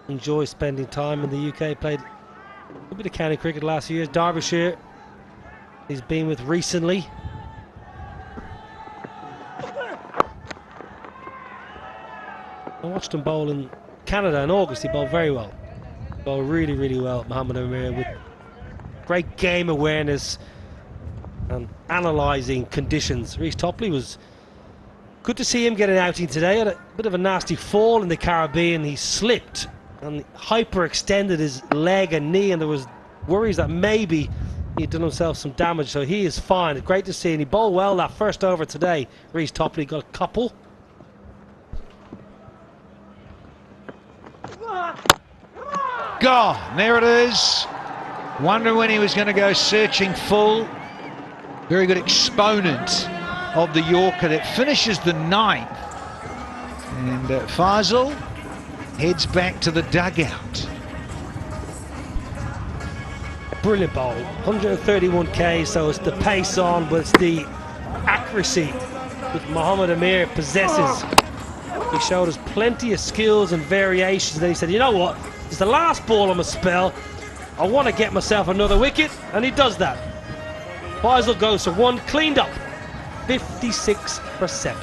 enjoy spending time in the UK. Played a bit of county cricket last few years. Derbyshire he's been with recently. I watched him bowl in Canada in August. He bowled very well. Bowled really, really well, Mohammad Amir, with great game awareness and analysing conditions. Reece Topley was good to see him get an outing today. Had a bit of a nasty fall in the Caribbean. He slipped and hyperextended his leg and knee, and there was worries that maybe he'd done himself some damage. So he is fine. Great to see, and he bowled well that first over today. Reece Topley got a couple. Gone. There it is. Wondering when he was going to go searching full. Very good exponent of the Yorker that finishes the ninth. And Faisal heads back to the dugout. Brilliant bowl. 131k, so it's the pace on, but it's the accuracy that Mohammad Amir possesses. He showed us plenty of skills and variations. Then he said, you know what? It's the last ball on my spell. I want to get myself another wicket, and he does that. Faisal goes for one, cleaned up. 56%.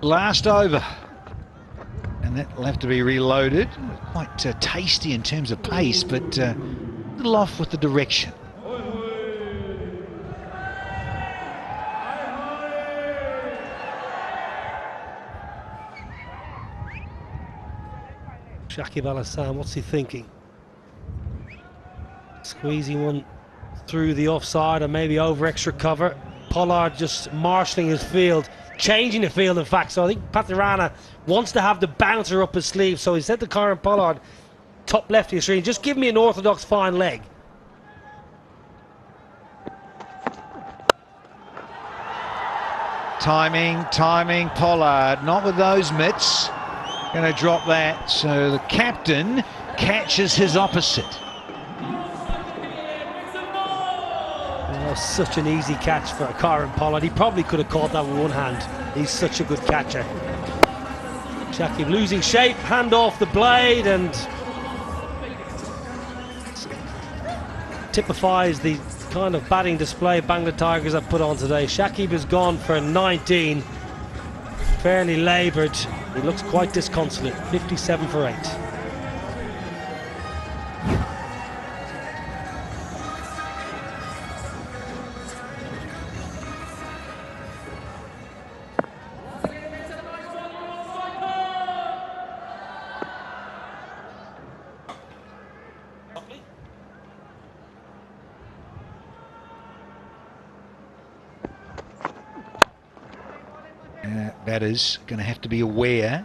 Last over, and that will have to be reloaded. Quite tasty in terms of pace, but a little off with the direction. Shakib Al Hassan, what's he thinking? Squeezing one through the offside and maybe over extra cover. Pollard just marshalling his field, changing the field in fact. So I think Patirana wants to have the bouncer up his sleeve. So he said to Kieran Pollard, top left of your screen, just give me an orthodox fine leg. Timing, Pollard, not with those mitts. Going to drop that, so the captain catches his opposite. Oh, such an easy catch for Kieran Pollard. He probably could have caught that with one hand. He's such a good catcher. Shakib losing shape, hand off the blade, and typifies the kind of batting display Bangla Tigers have put on today. Shakib has gone for 19, fairly laboured. He looks quite disconsolate. 57 for 8. Batters going to have to be aware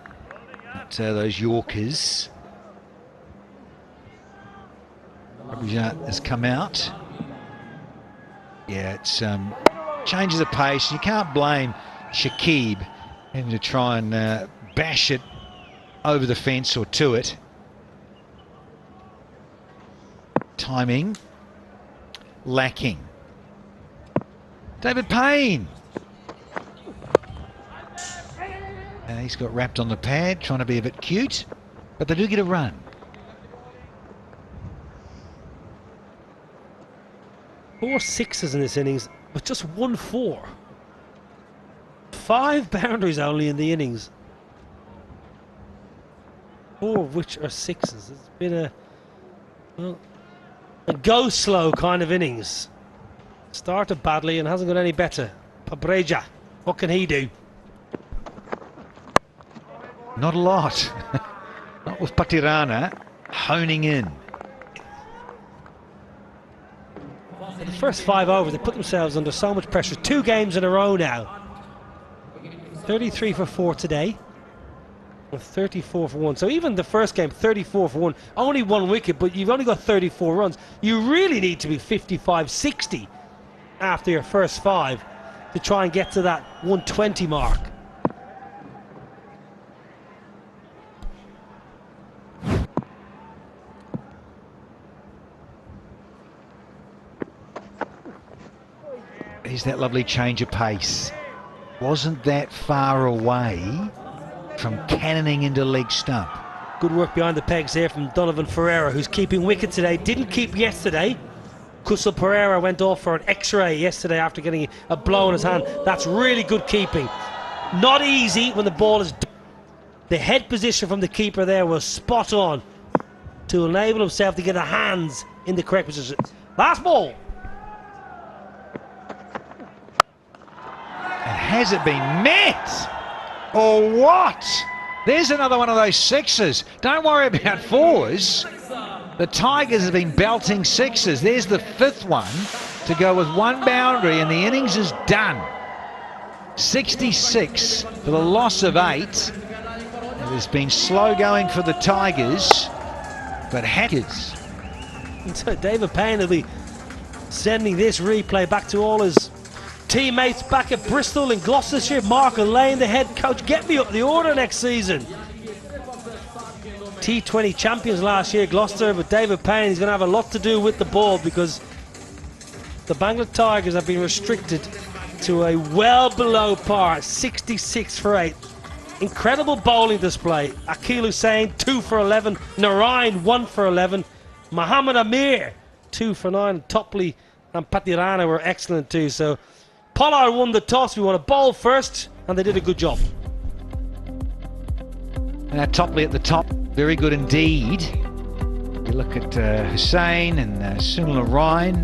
that those Yorkers. Rabijat has come out. Yeah, it's changes the pace. You can't blame Shakib having to try and bash it over the fence or to it. Timing lacking. David Payne. He's got wrapped on the pad, trying to be a bit cute, but they do get a run. Four sixes in this innings, but just 1 4. 5 boundaries only in the innings. 4 of which are sixes. It's been a go slow kind of innings. Started badly and hasn't got any better. Pabreja, what can he do? Not a lot. Not with Patirana honing in. For the first 5 overs, they put themselves under so much pressure. 2 games in a row now. 33 for 4 today. 34 for 1. So even the first game, 34 for 1. Only 1 wicket, but you've only got 34 runs. You really need to be 55-60 after your first 5 to try and get to that 120 mark. Here's that lovely change of pace. Wasn't that far away from cannoning into leg stump. Good work behind the pegs here from Donovan Ferreira, who's keeping wicket today. Didn't keep yesterday. Kusal Pereira went off for an X-ray yesterday after getting a blow in his hand. That's really good keeping. Not easy when the ball is... The head position from the keeper there was spot on to enable himself to get the hands in the correct position. Last ball. And has it been met? Or what? There's another one of those sixes. Don't worry about 4s. The Tigers have been belting 6s. There's the 5th one to go with 1 boundary, and the innings is done. 66 for the loss of 8. It has been slow going for the Tigers, but Hackers. So David Payne will be sending this replay back to all his teammates back at Bristol and Gloucestershire. Mark Lane, the head coach, get me up the order next season. T20 champions last year, Gloucester, but David Payne is going to have a lot to do with the ball because the Bangla Tigers have been restricted to a well below par, 66 for 8. Incredible bowling display. Akil Hussain, 2 for 11. Narayan, 1 for 11. Mohammad Amir, 2 for 9. Topley and Patirana were excellent too. So Pollard won the toss. We want to bowl first, and they did a good job. Now Topley at the top, very good indeed. You look at Hussain and Sunil Narayan,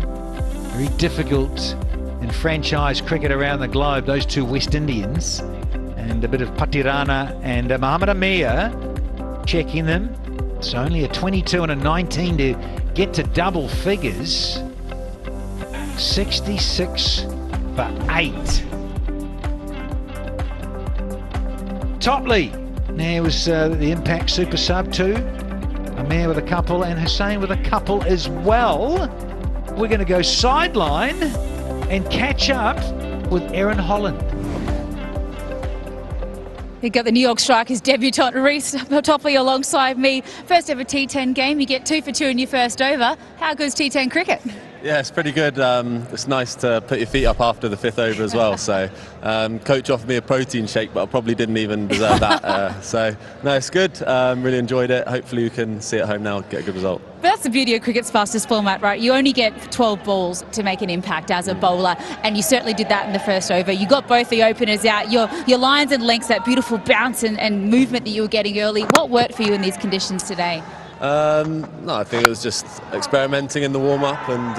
very difficult in franchise cricket around the globe, those 2 West Indians. And a bit of Patirana and Mohammad Amir checking them. It's only a 22 and a 19 to get to double figures. 66 for 8. Topley. There was the Impact Super Sub 2. Amir with a couple and Hussain with a couple as well. We're going to go sideline and catch up with Aaron Holland. You've got the New York Strikers debutant Reece Topley alongside me. First ever T10 game, you get 2 for 2 in your first over. How good is T10 cricket? Yeah, it's pretty good. It's nice to put your feet up after the 5th over as well. So, coach offered me a protein shake, but I probably didn't even deserve that. So, no, it's good. Really enjoyed it. Hopefully, we can see it at home now, get a good result. But that's the beauty of cricket's fastest format, right? You only get 12 balls to make an impact as a bowler, and you certainly did that in the first over. You got both the openers out. Your lines and lengths, that beautiful bounce and movement that you were getting early. What worked for you in these conditions today? No, I think it was just experimenting in the warm-up, and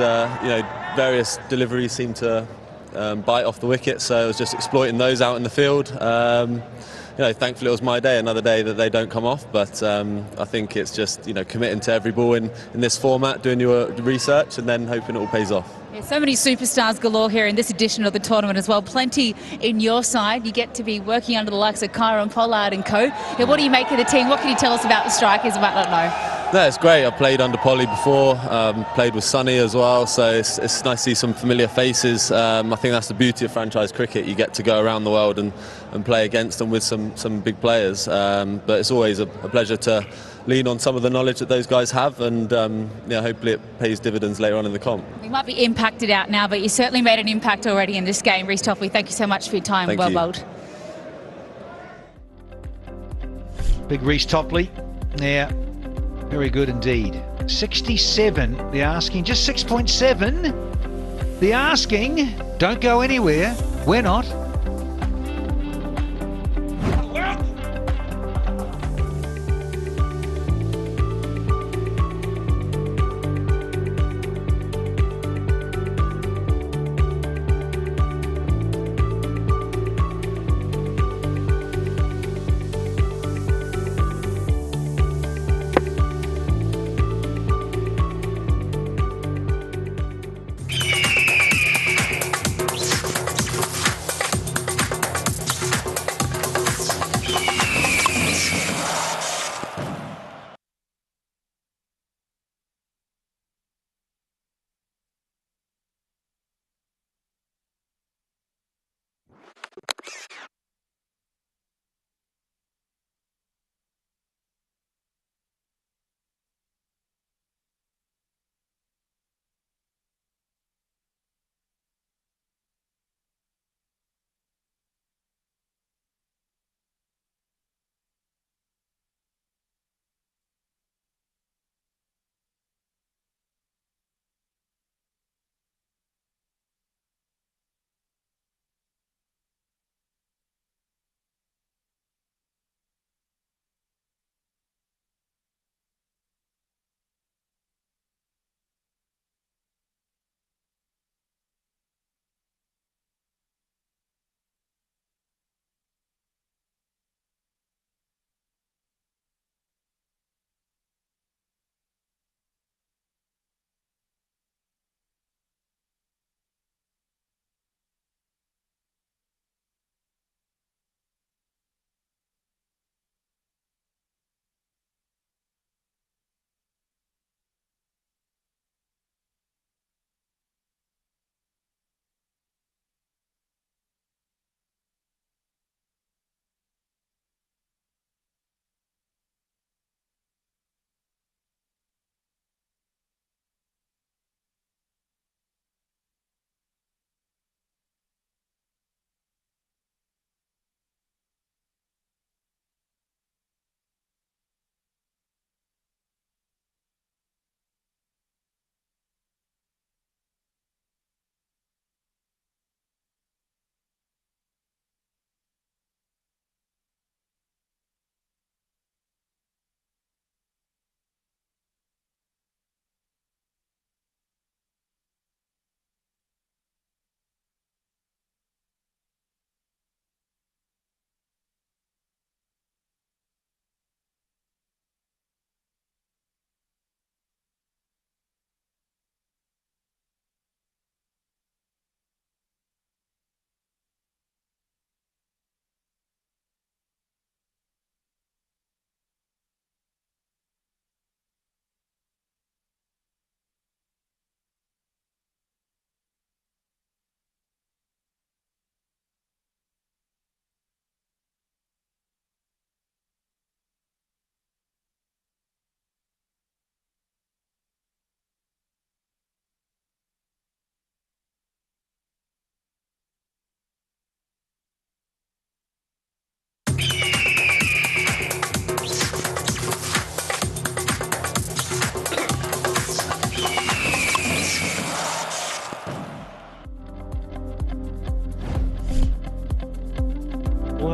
various deliveries seemed to bite off the wicket, so I was just exploiting those out in the field. Thankfully it was my day, another day that they don't come off, but I think it's just committing to every ball in this format, doing your research, and then hoping it all pays off. Yeah, so many superstars galore here in this edition of the tournament as well. Plenty in your side. You get to be working under the likes of Kyron Pollard and co. Yeah, what do you make of the team? What can you tell us about the Strikers you might not know? No, it's great. I played under Polly before, played with Sonny as well, so it's nice to see some familiar faces. I think that's the beauty of franchise cricket. You get to go around the world and play against them with some big players. But it's always a pleasure to lean on some of the knowledge that those guys have, and hopefully it pays dividends later on in the comp. You might be impacted out now, but you certainly made an impact already in this game. Reece Topley, thank you so much for your time. Thank well you. bowled. Big Reece Topley. Yeah, very good indeed. 67, the asking, just 6.7. The asking, don't go anywhere. We're not.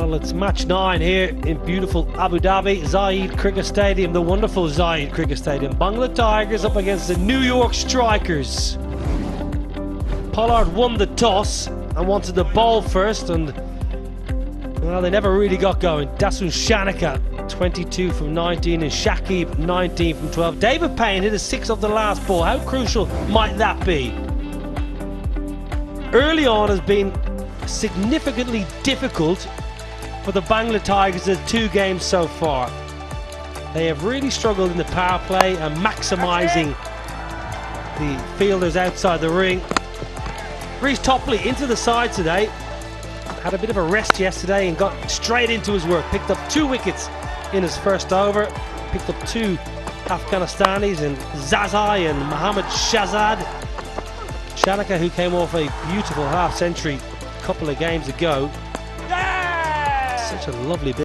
Well, it's match 9 here in beautiful Abu Dhabi, Zayed Cricket Stadium, the wonderful Zayed Cricket Stadium. Bangla Tigers up against the New York Strikers. Pollard won the toss and wanted to bowl first, and well, they never really got going. Dasun Shanaka, 22 from 19, and Shakib, 19 from 12. David Payne hit a 6 off the last ball. How crucial might that be? Early on has been significantly difficult for the Bangla Tigers in 2 games so far. They have really struggled in the power play and maximising the fielders outside the ring. Reece Topley into the side today. Had a bit of a rest yesterday and got straight into his work. Picked up 2 wickets in his first over. Picked up 2 Afghanistanis and Zazai and Mohammad Shahzad. Shanaka, who came off a beautiful half-century a couple of games ago. Such a lovely bit.